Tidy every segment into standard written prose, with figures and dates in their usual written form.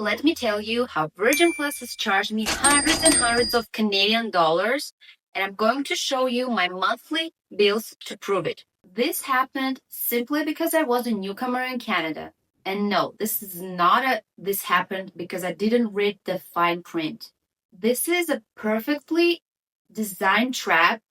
Let me tell you how Virgin Plus has charged me hundreds and hundreds of Canadian dollars, and I'm going to show you my monthly bills to prove it. This happened simply because I was a newcomer in Canada. And no, this happened because I didn't read the fine print. This is a perfectly designed trap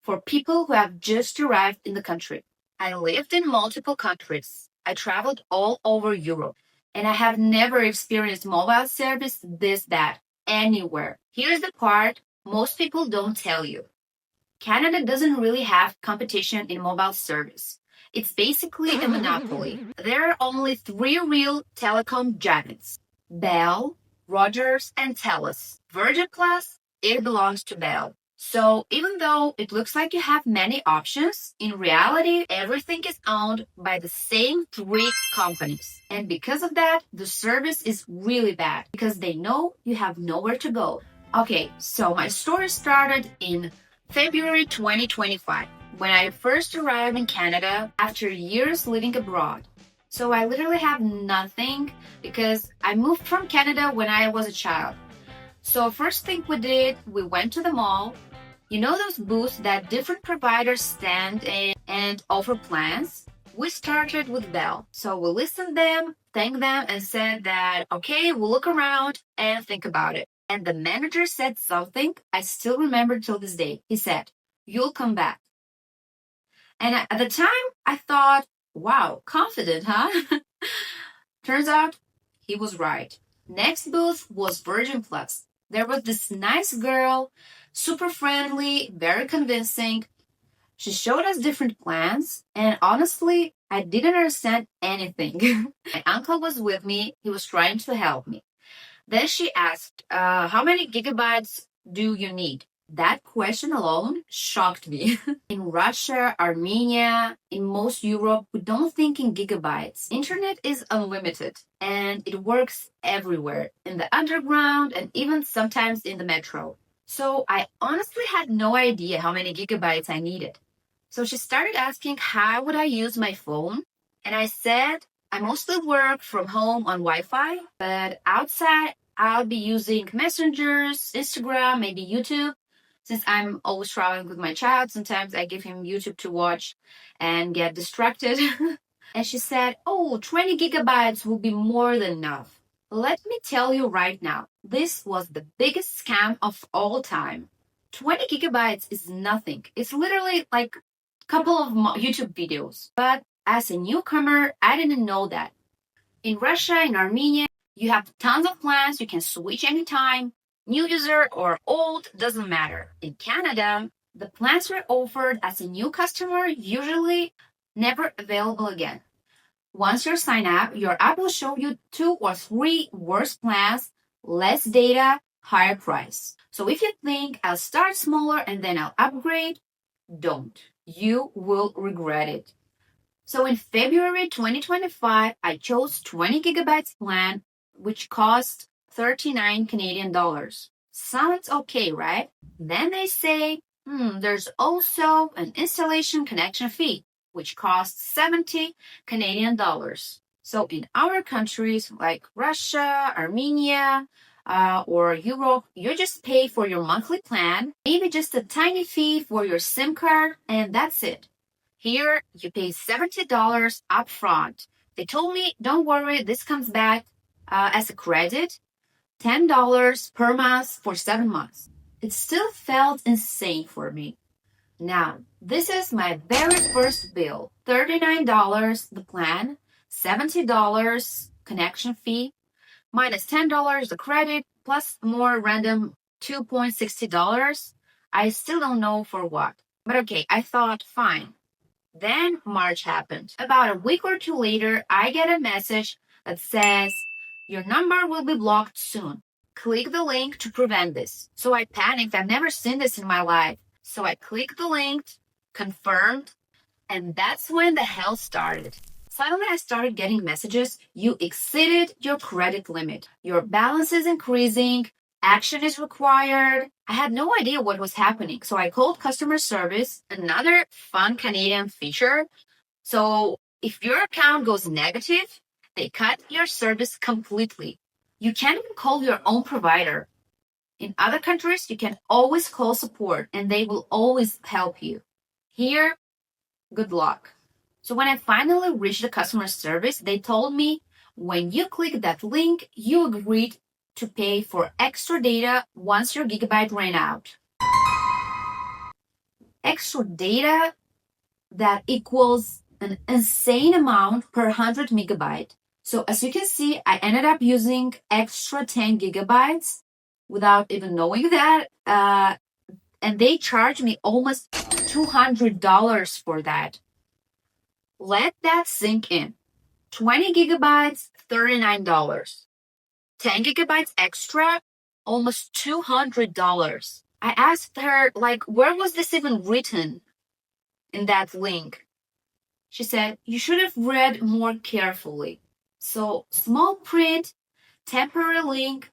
for people who have just arrived in the country. I lived in multiple countries. I traveled all over Europe, and I have never experienced mobile service this bad anywhere. Here's the part most people don't tell you. Canada doesn't really have competition in mobile service. It's basically a monopoly. There are only three real telecom giants: Bell, Rogers, and Telus. Virgin Plus, it belongs to Bell. So even though it looks like you have many options, in reality, everything is owned by the same three companies. And because of that, the service is really bad because they know you have nowhere to go. Okay, so my story started in February 2025 when I first arrived in Canada after years living abroad. So I literally have nothing because I moved from Canada when I was a child. So first thing we did, we went to the mall. You know those booths that different providers stand in and offer plans? We started with Bell. So we listened them, thanked them, and said that, okay, we'll look around and think about it. And the manager said something I still remember till this day. He said, "You'll come back." And at the time, I thought, wow, confident, huh? Turns out he was right. Next booth was Virgin Plus. There was this nice girl, super friendly, very convincing. She showed us different plans, and honestly, I didn't understand anything. My uncle was with me. He was trying to help me. Then she asked, how many gigabytes do you need? That question alone shocked me. In Russia, Armenia, in most Europe, we don't think in gigabytes. Internet is unlimited and it works everywhere, in the underground and even sometimes in the metro. So I honestly had no idea how many gigabytes I needed. So she started asking how would I use my phone, and I said, I mostly work from home on Wi-Fi, but outside I'll be using messengers, Instagram, maybe YouTube. Since I'm always traveling with my child, sometimes I give him YouTube to watch and get distracted. And she said, oh, 20 gigabytes will be more than enough. Let me tell you right now, this was the biggest scam of all time. 20 gigabytes is nothing. It's literally like a couple of YouTube videos. But as a newcomer, I didn't know that. In Russia, in Armenia, you have tons of plans. You can switch anytime. New user or old, doesn't matter. In Canada, the plans were offered as a new customer, usually never available again. Once you sign up, your app will show you 2 or 3 worse plans, less data, higher price. So if you think I'll start smaller and then I'll upgrade, don't. You will regret it. So in February 2025, I chose 20 gigabytes plan, which cost 39 Canadian dollars. Sounds okay, right? Then they say, there's also an installation connection fee, which costs 70 Canadian dollars. So in our countries like Russia, Armenia, or Europe, you just pay for your monthly plan, maybe just a tiny fee for your SIM card, and that's it. Here, you pay $70 upfront. They told me, don't worry, this comes back as a credit, $10 per month for 7 months. It still felt insane for me. Now, this is my very first bill. $39 the plan, $70 connection fee, minus $10 the credit, plus more random $2.60. I still don't know for what. But okay, I thought, fine. Then March happened. About a week or two later, I get a message that says, your number will be blocked soon. Click the link to prevent this. So I panicked. I've never seen this in my life. So I clicked the link, confirmed, and that's when the hell started. Suddenly I started getting messages, you exceeded your credit limit. Your balance is increasing. Action is required. I had no idea what was happening. So I called customer service, another fun Canadian feature. So if your account goes negative, they cut your service completely. You can't even call your own provider. In other countries, you can always call support and they will always help you. Here, good luck. So when I finally reached the customer service, they told me when you click that link, you agreed to pay for extra data once your gigabyte ran out. Extra data that equals an insane amount per 100 megabyte. So as you can see, I ended up using extra 10 gigabytes without even knowing that. And they charged me almost $200 for that. Let that sink in. 20 gigabytes, $39. 10 gigabytes extra, almost $200. I asked her, like, where was this even written in that link? She said, you should have read more carefully. So, small print, temporary link,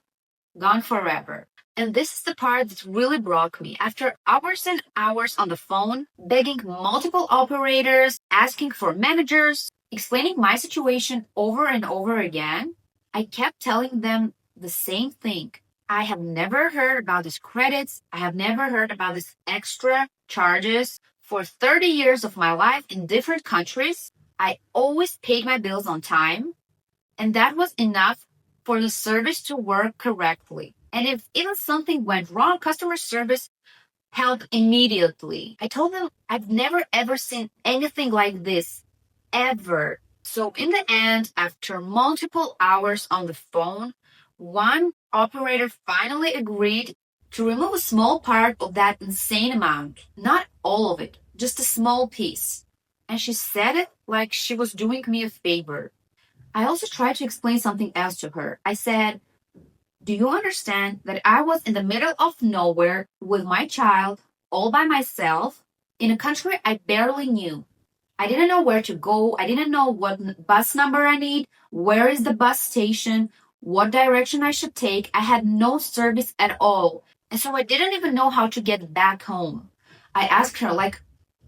gone forever. And this is the part that really broke me. After hours and hours on the phone, begging multiple operators, asking for managers, explaining my situation over and over again, I kept telling them the same thing. I have never heard about these credits. I have never heard about these extra charges. For 30 years of my life in different countries, I always paid my bills on time, and that was enough for the service to work correctly. And if even something went wrong, customer service helped immediately. I told them I've never ever seen anything like this, ever. So in the end, after multiple hours on the phone, one operator finally agreed to remove a small part of that insane amount. Not all of it, just a small piece. And she said it like she was doing me a favor. I also tried to explain something else to her. I said, do you understand that I was in the middle of nowhere with my child, all by myself, in a country I barely knew? I didn't know where to go. I didn't know what bus number I need, where is the bus station, what direction I should take. I had no service at all. And so I didn't even know how to get back home. I asked her, like,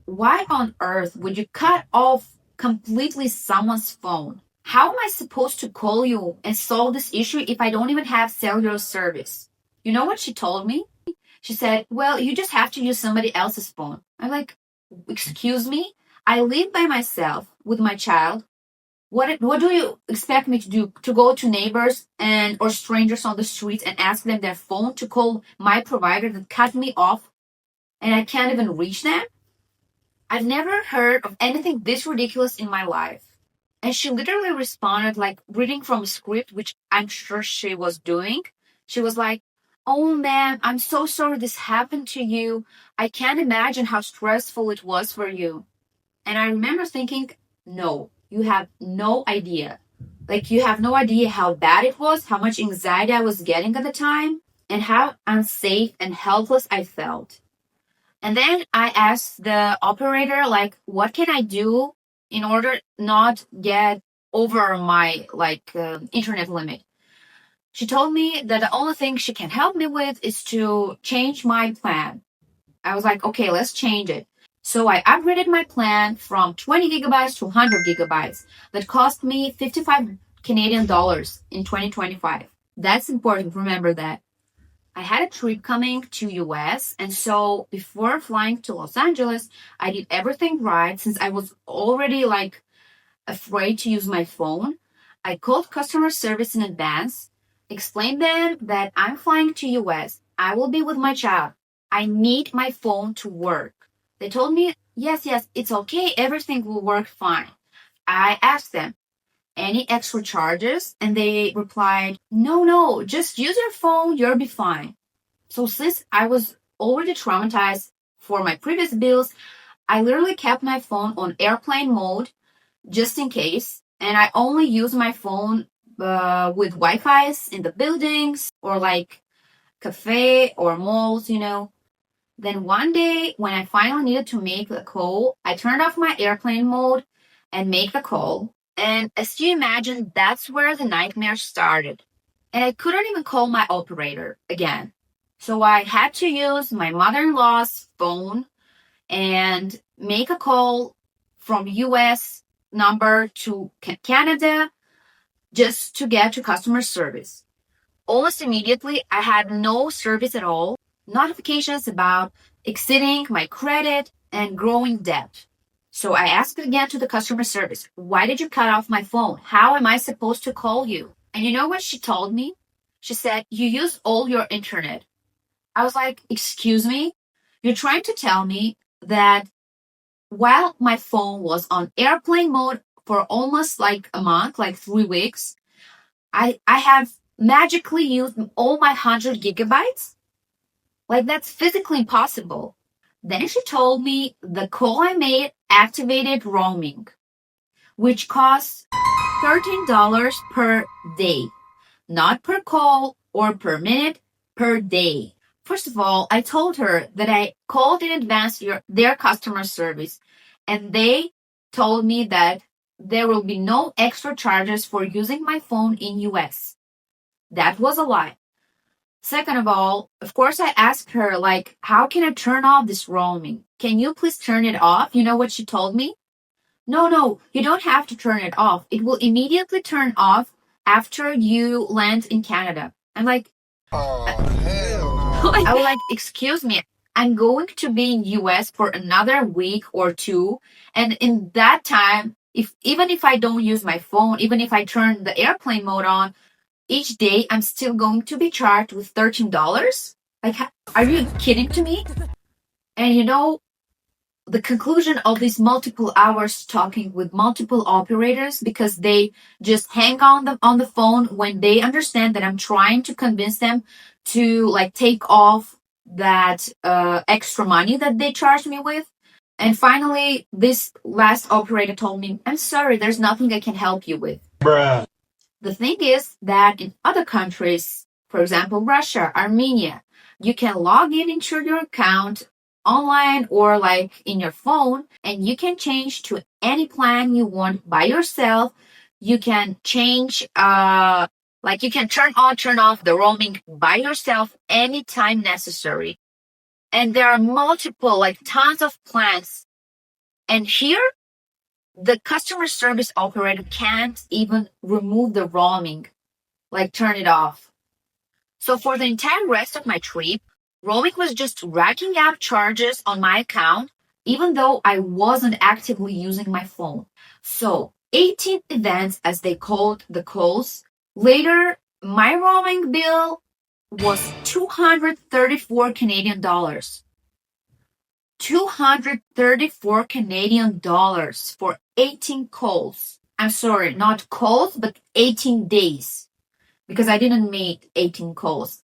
why on earth would you cut off completely someone's phone? How am I supposed to call you and solve this issue if I don't even have cellular service? You know what she told me? She said, well, you just have to use somebody else's phone. I'm like, excuse me? I live by myself with my child. What do you expect me to do? To go to neighbors and or strangers on the streets and ask them their phone to call my provider that cut me off and I can't even reach them? I've never heard of anything this ridiculous in my life. And she literally responded like reading from a script, which I'm sure she was doing. She was like, oh man, I'm so sorry this happened to you. I can't imagine how stressful it was for you. And I remember thinking, no, you have no idea. Like, you have no idea how bad it was, how much anxiety I was getting at the time, and how unsafe and helpless I felt. And then I asked the operator, like, what can I do in order not get over my internet limit? She told me that the only thing she can help me with is to change my plan. I was like, okay, let's change it. So I upgraded my plan from 20 gigabytes to 100 gigabytes. That cost me 55 Canadian dollars in 2025. That's important. Remember that. I had a trip coming to US, and so before flying to Los Angeles, I did everything right since I was already like afraid to use my phone. I called customer service in advance, explained them that I'm flying to US. I will be with my child. I need my phone to work. They told me, yes, it's okay. Everything will work fine. I asked them, any extra charges? And they replied, no, just use your phone. You'll be fine. So since I was already traumatized for my previous bills, I literally kept my phone on airplane mode just in case. And I only use my phone with Wi-Fi's in the buildings or like cafe or malls, you know. Then one day when I finally needed to make the call, I turned off my airplane mode and make the call. And as you imagine, that's where the nightmare started. And I couldn't even call my operator again. So I had to use my mother-in-law's phone and make a call from US number to Canada just to get to customer service. Almost immediately, I had no service at all, notifications about exceeding my credit and growing debt. So I asked again to the customer service, why did you cut off my phone? How am I supposed to call you? And you know what she told me? She said, you use all your internet. I was like, excuse me? You're trying to tell me that while my phone was on airplane mode for almost like a month, like 3 weeks, I have magically used all my 100 gigabytes? Like, that's physically impossible. Then she told me the call I made activated roaming, which costs $13 per day, not per call or per minute, per day. First of all, I told her that I called in advance their customer service, and they told me that there will be no extra charges for using my phone in US. That was a lie. Second of all, of course, I asked her, like, how can I turn off this roaming? Can you please turn it off? You know what she told me? No, no, you don't have to turn it off. It will immediately turn off after you land in Canada. I'm like, Oh, hell I was like, excuse me, I'm going to be in US for another week or two, and in that time, if even if I don't use my phone, even if I turn the airplane mode on, each day I'm still going to be charged with $13? Like, are you kidding to me? And you know, the conclusion of these multiple hours talking with multiple operators, because they just hang on the phone when they understand that I'm trying to convince them to like take off that extra money that they charged me with. And finally, this last operator told me, I'm sorry, there's nothing I can help you with. bruh. The thing is that in other countries, for example, Russia, Armenia, you can log in into your account online or like in your phone, and you can change to any plan you want by yourself. You can change, like you can turn on, turn off the roaming by yourself anytime necessary. And there are multiple, like tons of plans. And here, the customer service operator can't even remove the roaming, like turn it off. So for the entire rest of my trip, roaming was just racking up charges on my account, even though I wasn't actively using my phone. So 18 events, as they called the calls. Later, my roaming bill was 234 Canadian dollars. 234 Canadian dollars for 18 calls. I'm sorry, not calls, but 18 days. Because I didn't make 18 calls.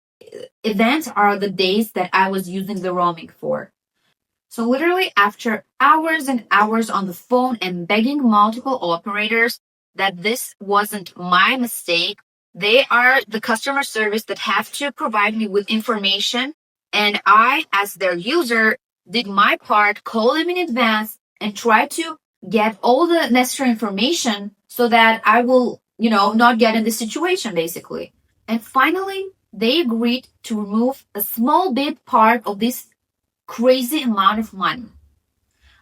Events are the days that I was using the roaming for. So literally after hours and hours on the phone and begging multiple operators that this wasn't my mistake, they are the customer service that have to provide me with information. And I, as their user, did my part, call them in advance and try to get all the necessary information so that I will, not get in this situation basically. And finally, they agreed to remove a small bit part of this crazy amount of money.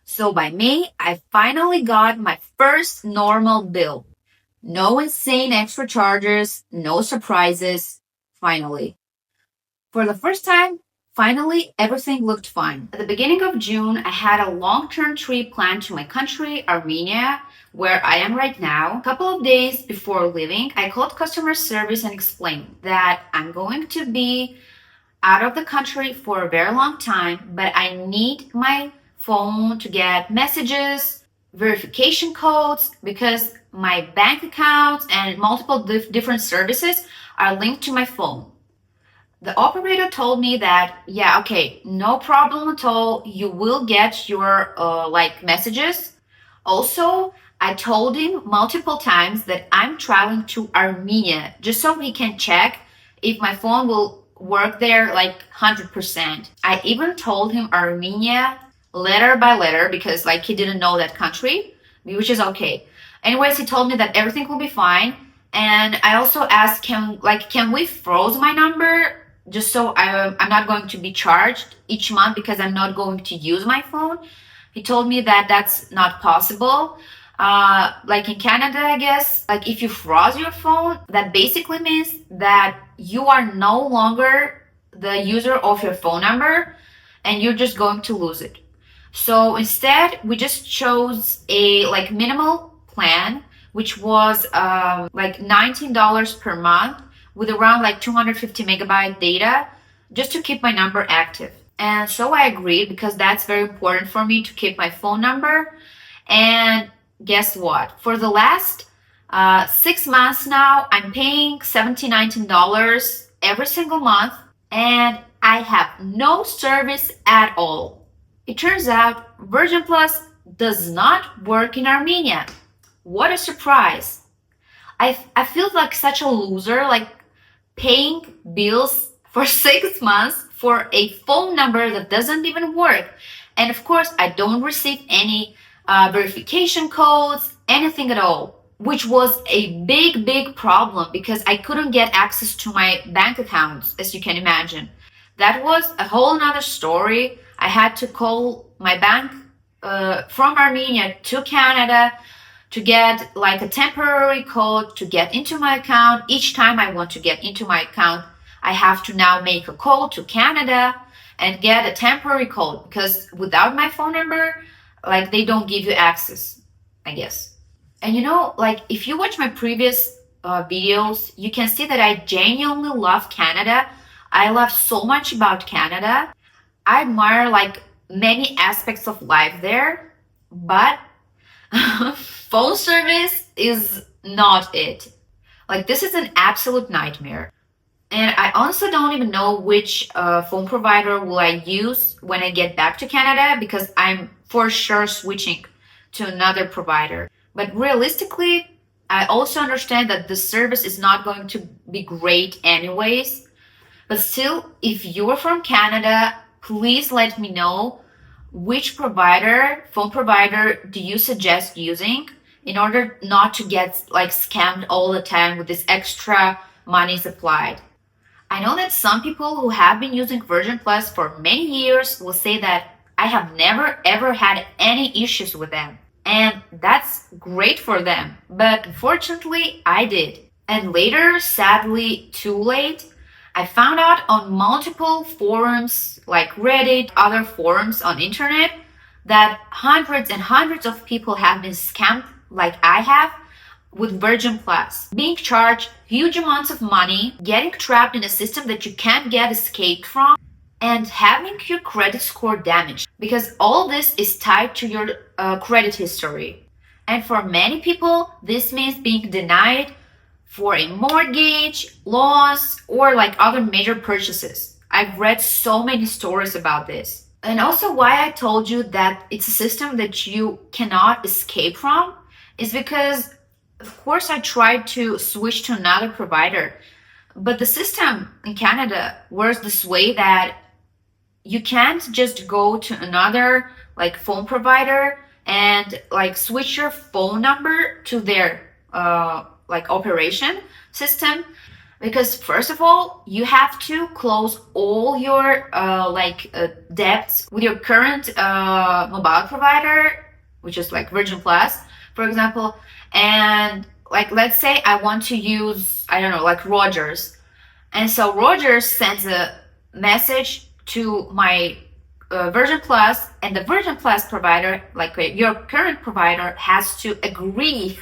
So by May, I finally got my first normal bill. No insane extra charges, no surprises. Finally. For the first time, finally, everything looked fine. At the beginning of June, I had a long-term trip planned to my country, Armenia, where I am right now. A couple of days before leaving, I called customer service and explained that I'm going to be out of the country for a very long time, but I need my phone to get messages, verification codes, because my bank accounts and multiple different services are linked to my phone. The operator told me that, yeah, okay, no problem at all. You will get your like messages. Also, I told him multiple times that I'm traveling to Armenia just so he can check if my phone will work there like 100%. I even told him Armenia letter by letter because like he didn't know that country, which is okay. Anyways, he told me that everything will be fine. And I also asked, can we froze my number just so I'm not going to be charged each month because I'm not going to use my phone? He told me that that's not possible. Like in Canada, I guess, like if you froze your phone, that basically means that you are no longer the user of your phone number and you're just going to lose it. So instead, we just chose a like minimal plan, which was like $19 per month with around like 250 megabyte data just to keep my number active. And so I agreed because that's very important for me to keep my phone number. And guess what? For the last 6 months now, I'm paying $17, $19 every single month, and I have no service at all. It turns out Virgin Plus does not work in Armenia. What a surprise! I feel like such a loser, like paying bills for 6 months for a phone number that doesn't even work. And of course, I don't receive any verification codes, anything at all, which was a big, big problem because I couldn't get access to my bank accounts, as you can imagine. That was a whole nother story. I had to call my bank from Armenia to Canada to get like a temporary code to get into my account. Each time I want to get into my account, I have to now make a call to Canada and get a temporary code because without my phone number, like they don't give you access, I guess. And like if you watch my previous videos, you can see that I genuinely love Canada. I love so much about Canada. I admire like many aspects of life there, but phone service is not it. Like this is an absolute nightmare. And I also don't even know which phone provider will I use when I get back to Canada because I'm for sure switching to another provider. But realistically, I also understand that the service is not going to be great anyways. But still, if you're from Canada, please let me know which phone provider do you suggest using in order not to get like scammed all the time with this extra money supplied. I know that some people who have been using Virgin Plus for many years will say that I have never ever had any issues with them. And that's great for them. But unfortunately, I did. And later, sadly, too late, I found out on multiple forums like Reddit, other forums on internet, that hundreds and hundreds of people have been scammed like I have with Virgin Plus, being charged huge amounts of money, getting trapped in a system that you can't get escaped from, and having your credit score damaged because all this is tied to your credit history. And for many people, this means being denied for a mortgage, loans, or like other major purchases. I've read so many stories about this. And also why I told you that it's a system that you cannot escape from is because of course I tried to switch to another provider, but the system in Canada works this way that you can't just go to another like phone provider and like switch your phone number to their like operation system, because first of all you have to close all your debts with your current mobile provider, which is like Virgin Plus, for example. And like let's say I want to use, I don't know, like Rogers, and so Rogers sends a message to my Virgin Plus, and the Virgin Plus provider, like your current provider, has to agree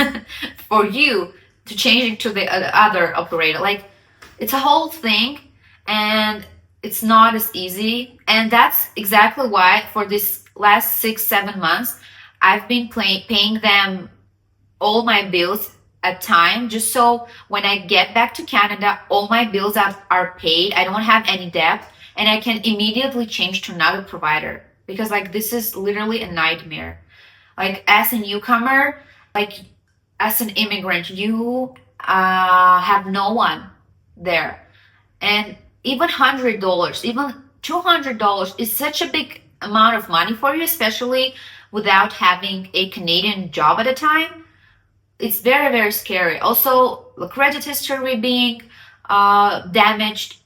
for you to change it to the other operator. Like it's a whole thing, and it's not as easy. And that's exactly why for this last 6-7 months I've been paying them all my bills at time, just so when I get back to Canada all my bills are paid, I don't have any debt, and I can immediately change to another provider, because like this is literally a nightmare. Like as a newcomer, like as an immigrant, you have no one there, and even $100, even $200 is such a big amount of money for you, especially without having a Canadian job at a time. It's very, very scary. Also, the credit history being damaged,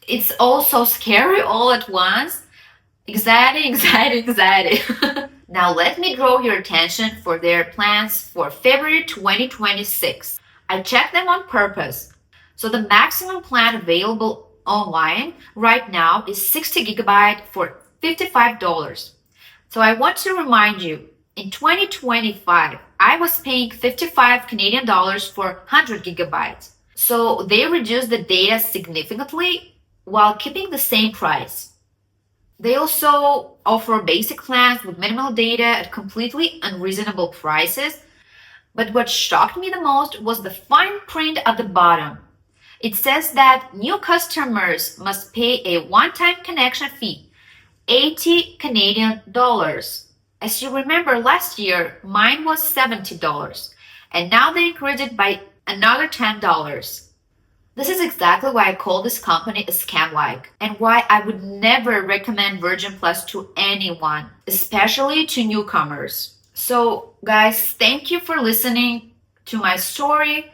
it's also scary all at once. Anxiety. Now let me draw your attention for their plans for February 2026. I checked them on purpose. So the maximum plan available online right now is 60 gigabyte for $55. So I want to remind you, in 2025, I was paying 55 Canadian dollars for 100 gigabytes. So they reduced the data significantly while keeping the same price. They also offer basic plans with minimal data at completely unreasonable prices. But what shocked me the most was the fine print at the bottom. It says that new customers must pay a one-time connection fee, 80 Canadian dollars. As you remember last year, mine was $70, and now they increased it by another $10. This is exactly why I call this company a scam-like, and why I would never recommend Virgin Plus to anyone, especially to newcomers. So, guys, thank you for listening to my story.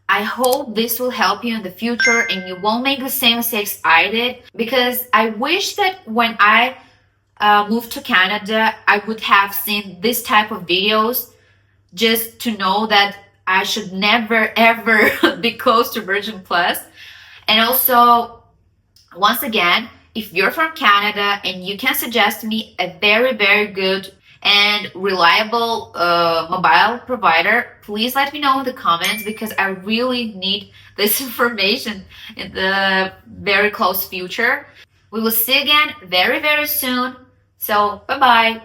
I hope this will help you in the future and you won't make the same mistakes I did, because I wish that when I moved to Canada, I would have seen this type of videos just to know that I should never ever be close to Virgin Plus. And also, once again, if you're from Canada and you can suggest me a very good and reliable mobile provider, please let me know in the comments, because I really need this information in the very close future. We will see again very soon. So bye bye.